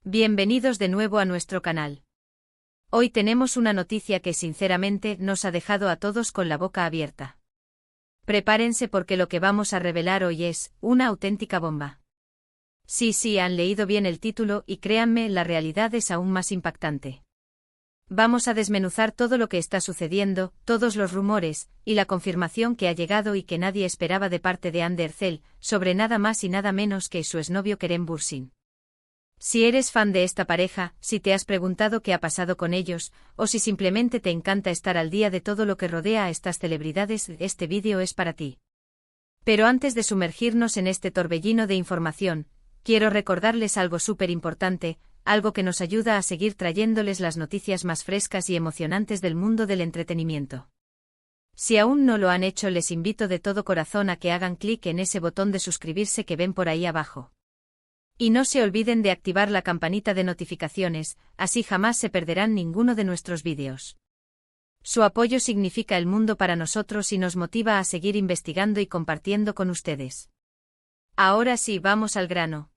Bienvenidos de nuevo a nuestro canal. Hoy tenemos una noticia que sinceramente nos ha dejado a todos con la boca abierta. Prepárense porque lo que vamos a revelar hoy es una auténtica bomba. Sí, han leído bien el título y créanme, la realidad es aún más impactante. Vamos a desmenuzar todo lo que está sucediendo, todos los rumores, y la confirmación que ha llegado y que nadie esperaba de parte de Ander Erzel, sobre nada más y nada menos que su exnovio Kerem Bürsin. Si eres fan de esta pareja, si te has preguntado qué ha pasado con ellos, o si simplemente te encanta estar al día de todo lo que rodea a estas celebridades, este vídeo es para ti. Pero antes de sumergirnos en este torbellino de información, quiero recordarles algo súper importante, algo que nos ayuda a seguir trayéndoles las noticias más frescas y emocionantes del mundo del entretenimiento. Si aún no lo han hecho, les invito de todo corazón a que hagan clic en ese botón de suscribirse que ven por ahí abajo. Y no se olviden de activar la campanita de notificaciones, así jamás se perderán ninguno de nuestros vídeos. Su apoyo significa el mundo para nosotros y nos motiva a seguir investigando y compartiendo con ustedes. Ahora sí, vamos al grano.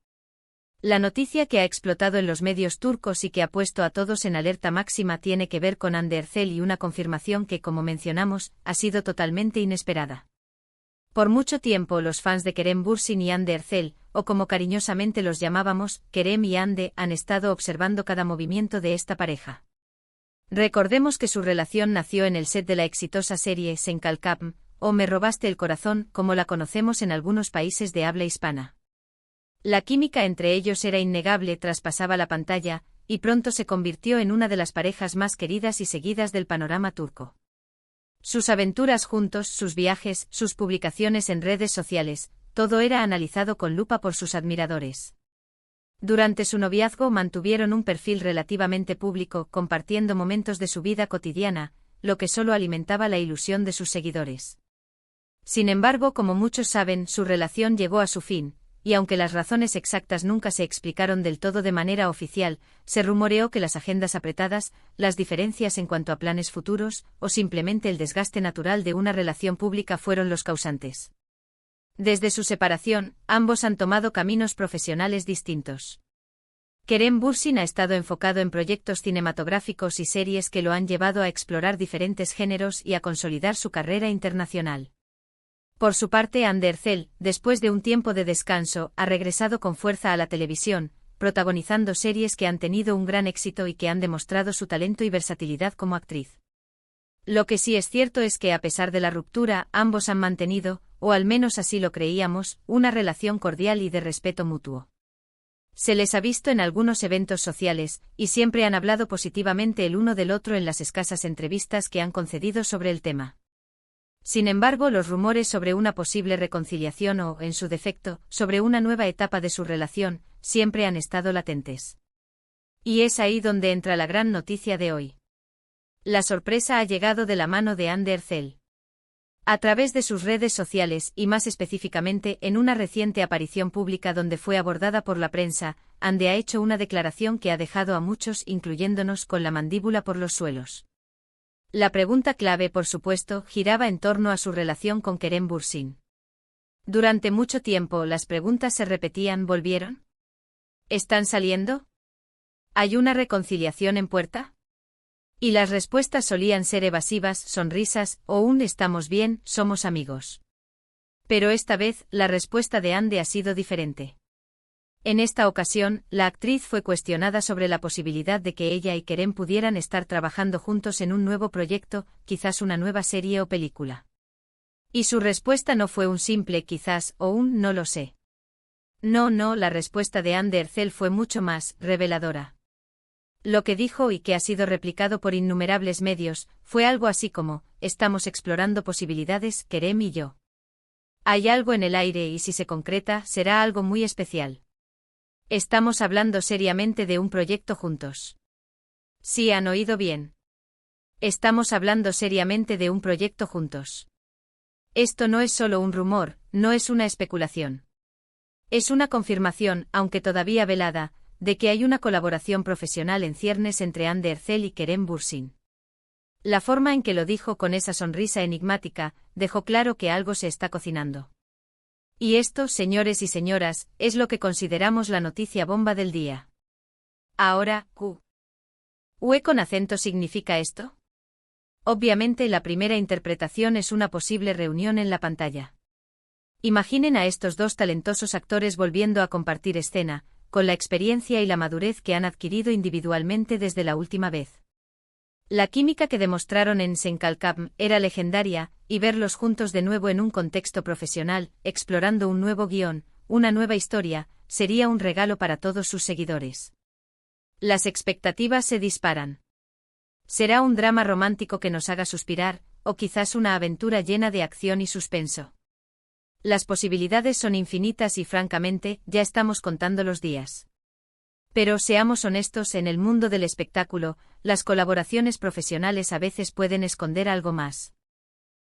La noticia que ha explotado en los medios turcos y que ha puesto a todos en alerta máxima tiene que ver con Ander Erzel y una confirmación que, como mencionamos, ha sido totalmente inesperada. Por mucho tiempo los fans de Kerem Bürsin y Ander Erzel, o como cariñosamente los llamábamos, Kerem y Ande, han estado observando cada movimiento de esta pareja. Recordemos que su relación nació en el set de la exitosa serie Sen Kalkapm, o Me robaste el corazón, como la conocemos en algunos países de habla hispana. La química entre ellos era innegable, traspasaba la pantalla, y pronto se convirtió en una de las parejas más queridas y seguidas del panorama turco. Sus aventuras juntos, sus viajes, sus publicaciones en redes sociales, todo era analizado con lupa por sus admiradores. Durante su noviazgo mantuvieron un perfil relativamente público, compartiendo momentos de su vida cotidiana, lo que solo alimentaba la ilusión de sus seguidores. Sin embargo, como muchos saben, su relación llegó a su fin, y aunque las razones exactas nunca se explicaron del todo de manera oficial, se rumoreó que las agendas apretadas, las diferencias en cuanto a planes futuros, o simplemente el desgaste natural de una relación pública fueron los causantes. Desde su separación, ambos han tomado caminos profesionales distintos. Kerem Bürsin ha estado enfocado en proyectos cinematográficos y series que lo han llevado a explorar diferentes géneros y a consolidar su carrera internacional. Por su parte, Ander Erzel, después de un tiempo de descanso, ha regresado con fuerza a la televisión, protagonizando series que han tenido un gran éxito y que han demostrado su talento y versatilidad como actriz. Lo que sí es cierto es que a pesar de la ruptura, ambos han mantenido, o al menos así lo creíamos, una relación cordial y de respeto mutuo. Se les ha visto en algunos eventos sociales, y siempre han hablado positivamente el uno del otro en las escasas entrevistas que han concedido sobre el tema. Sin embargo, los rumores sobre una posible reconciliación o, en su defecto, sobre una nueva etapa de su relación, siempre han estado latentes. Y es ahí donde entra la gran noticia de hoy. La sorpresa ha llegado de la mano de Ander Erzel. A través de sus redes sociales y más específicamente en una reciente aparición pública donde fue abordada por la prensa, Ande ha hecho una declaración que ha dejado a muchos, incluyéndonos, con la mandíbula por los suelos. La pregunta clave, por supuesto, giraba en torno a su relación con Kerem Bürsin. Durante mucho tiempo las preguntas se repetían: ¿volvieron? ¿Están saliendo? ¿Hay una reconciliación en puerta? Y las respuestas solían ser evasivas, sonrisas, o un «estamos bien, somos amigos». Pero esta vez, la respuesta de Ande ha sido diferente. En esta ocasión, la actriz fue cuestionada sobre la posibilidad de que ella y Kerem pudieran estar trabajando juntos en un nuevo proyecto, quizás una nueva serie o película. Y su respuesta no fue un simple quizás o un no lo sé. No, la respuesta de Ander Erzel fue mucho más reveladora. Lo que dijo y que ha sido replicado por innumerables medios, fue algo así como: estamos explorando posibilidades, Kerem y yo. Hay algo en el aire y si se concreta, será algo muy especial. Estamos hablando seriamente de un proyecto juntos. Sí, han oído bien. Estamos hablando seriamente de un proyecto juntos. Esto no es solo un rumor, no es una especulación. Es una confirmación, aunque todavía velada, de que hay una colaboración profesional en ciernes entre Ander Erzel y Kerem Bürsin. La forma en que lo dijo con esa sonrisa enigmática, dejó claro que algo se está cocinando. Y esto, señores y señoras, es lo que consideramos la noticia bomba del día. Ahora, ¿UE con acento significa esto? Obviamente la primera interpretación es una posible reunión en la pantalla. Imaginen a estos dos talentosos actores volviendo a compartir escena, con la experiencia y la madurez que han adquirido individualmente desde la última vez. La química que demostraron en Senkalkam era legendaria, y verlos juntos de nuevo en un contexto profesional, explorando un nuevo guión, una nueva historia, sería un regalo para todos sus seguidores. Las expectativas se disparan. ¿Será un drama romántico que nos haga suspirar, o quizás una aventura llena de acción y suspenso? Las posibilidades son infinitas y francamente, ya estamos contando los días. Pero seamos honestos, en el mundo del espectáculo, las colaboraciones profesionales a veces pueden esconder algo más.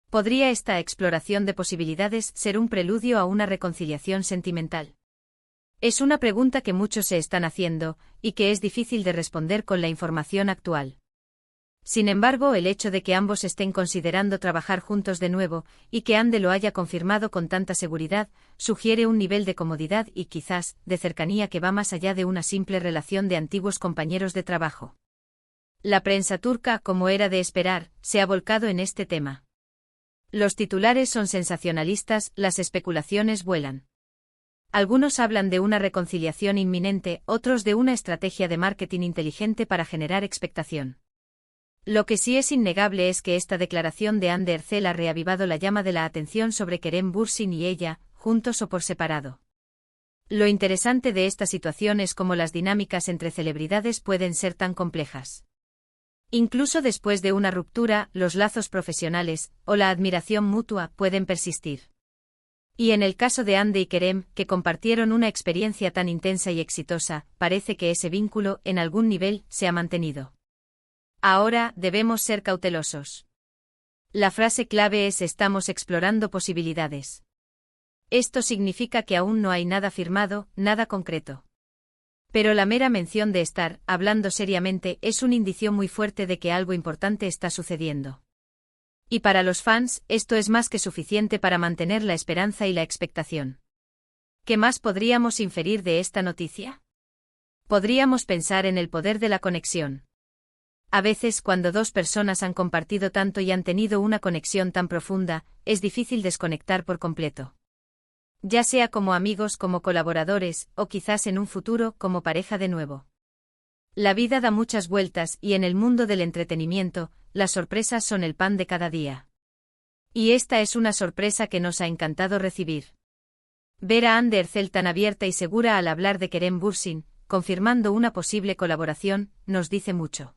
¿Podría esta exploración de posibilidades ser un preludio a una reconciliación sentimental? Es una pregunta que muchos se están haciendo, y que es difícil de responder con la información actual. Sin embargo, el hecho de que ambos estén considerando trabajar juntos de nuevo, y que Ande lo haya confirmado con tanta seguridad, sugiere un nivel de comodidad y quizás, de cercanía que va más allá de una simple relación de antiguos compañeros de trabajo. La prensa turca, como era de esperar, se ha volcado en este tema. Los titulares son sensacionalistas, las especulaciones vuelan. Algunos hablan de una reconciliación inminente, otros de una estrategia de marketing inteligente para generar expectación. Lo que sí es innegable es que esta declaración de Hande Erçel ha reavivado la llama de la atención sobre Kerem Bürsin y ella, juntos o por separado. Lo interesante de esta situación es cómo las dinámicas entre celebridades pueden ser tan complejas. Incluso después de una ruptura, los lazos profesionales, o la admiración mutua, pueden persistir. Y en el caso de Hande y Kerem, que compartieron una experiencia tan intensa y exitosa, parece que ese vínculo, en algún nivel, se ha mantenido. Ahora, debemos ser cautelosos. La frase clave es: estamos explorando posibilidades. Esto significa que aún no hay nada firmado, nada concreto. Pero la mera mención de estar hablando seriamente es un indicio muy fuerte de que algo importante está sucediendo. Y para los fans, esto es más que suficiente para mantener la esperanza y la expectación. ¿Qué más podríamos inferir de esta noticia? Podríamos pensar en el poder de la conexión. A veces, cuando dos personas han compartido tanto y han tenido una conexión tan profunda, es difícil desconectar por completo. Ya sea como amigos, como colaboradores, o quizás en un futuro, como pareja de nuevo. La vida da muchas vueltas y en el mundo del entretenimiento, las sorpresas son el pan de cada día. Y esta es una sorpresa que nos ha encantado recibir. Ver a Hande Erçel tan abierta y segura al hablar de Kerem Bürsin, confirmando una posible colaboración, nos dice mucho.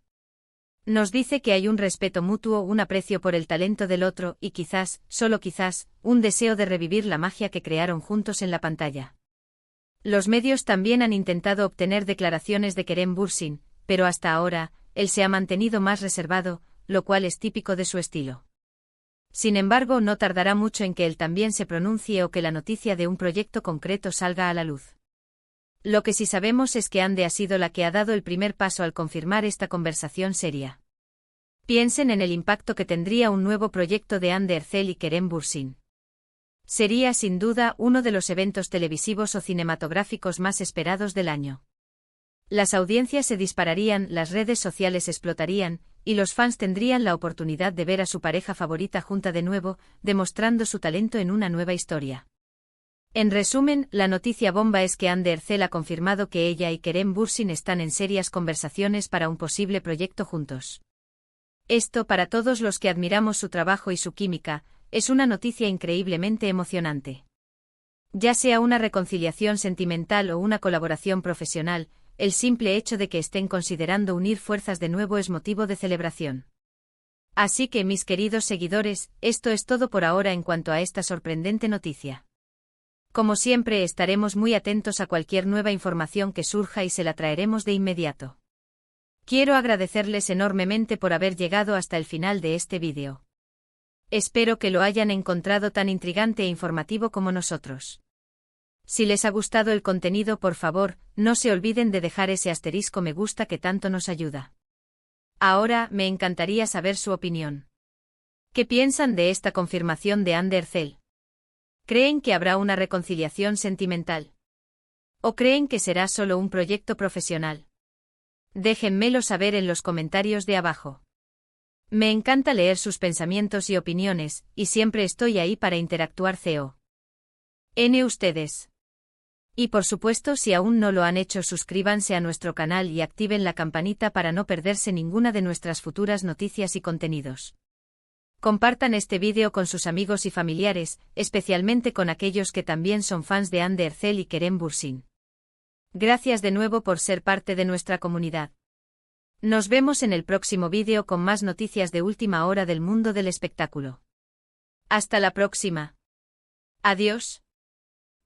Nos dice que hay un respeto mutuo, un aprecio por el talento del otro y quizás, solo quizás, un deseo de revivir la magia que crearon juntos en la pantalla. Los medios también han intentado obtener declaraciones de Kerem Bürsin, pero hasta ahora, él se ha mantenido más reservado, lo cual es típico de su estilo. Sin embargo, no tardará mucho en que él también se pronuncie o que la noticia de un proyecto concreto salga a la luz. Lo que sí sabemos es que Hande ha sido la que ha dado el primer paso al confirmar esta conversación seria. Piensen en el impacto que tendría un nuevo proyecto de Hande Erçel y Kerem Bürsin. Sería sin duda uno de los eventos televisivos o cinematográficos más esperados del año. Las audiencias se dispararían, las redes sociales explotarían, y los fans tendrían la oportunidad de ver a su pareja favorita junta de nuevo, demostrando su talento en una nueva historia. En resumen, la noticia bomba es que Hande Erçel ha confirmado que ella y Kerem Bürsin están en serias conversaciones para un posible proyecto juntos. Esto, para todos los que admiramos su trabajo y su química, es una noticia increíblemente emocionante. Ya sea una reconciliación sentimental o una colaboración profesional, el simple hecho de que estén considerando unir fuerzas de nuevo es motivo de celebración. Así que, mis queridos seguidores, esto es todo por ahora en cuanto a esta sorprendente noticia. Como siempre, estaremos muy atentos a cualquier nueva información que surja y se la traeremos de inmediato. Quiero agradecerles enormemente por haber llegado hasta el final de este vídeo. Espero que lo hayan encontrado tan intrigante e informativo como nosotros. Si les ha gustado el contenido, por favor, no se olviden de dejar ese asterisco me gusta que tanto nos ayuda. Ahora, me encantaría saber su opinión. ¿Qué piensan de esta confirmación de Hande Erçel? ¿Creen que habrá una reconciliación sentimental? ¿O creen que será solo un proyecto profesional? Déjenmelo saber en los comentarios de abajo. Me encanta leer sus pensamientos y opiniones, y siempre estoy ahí para interactuar. Ustedes. Y por supuesto, si aún no lo han hecho, suscríbanse a nuestro canal y activen la campanita para no perderse ninguna de nuestras futuras noticias y contenidos. Compartan este vídeo con sus amigos y familiares, especialmente con aquellos que también son fans de Ander Ercel y Kerem Bürsin. Gracias de nuevo por ser parte de nuestra comunidad. Nos vemos en el próximo vídeo con más noticias de última hora del mundo del espectáculo. Hasta la próxima. Adiós.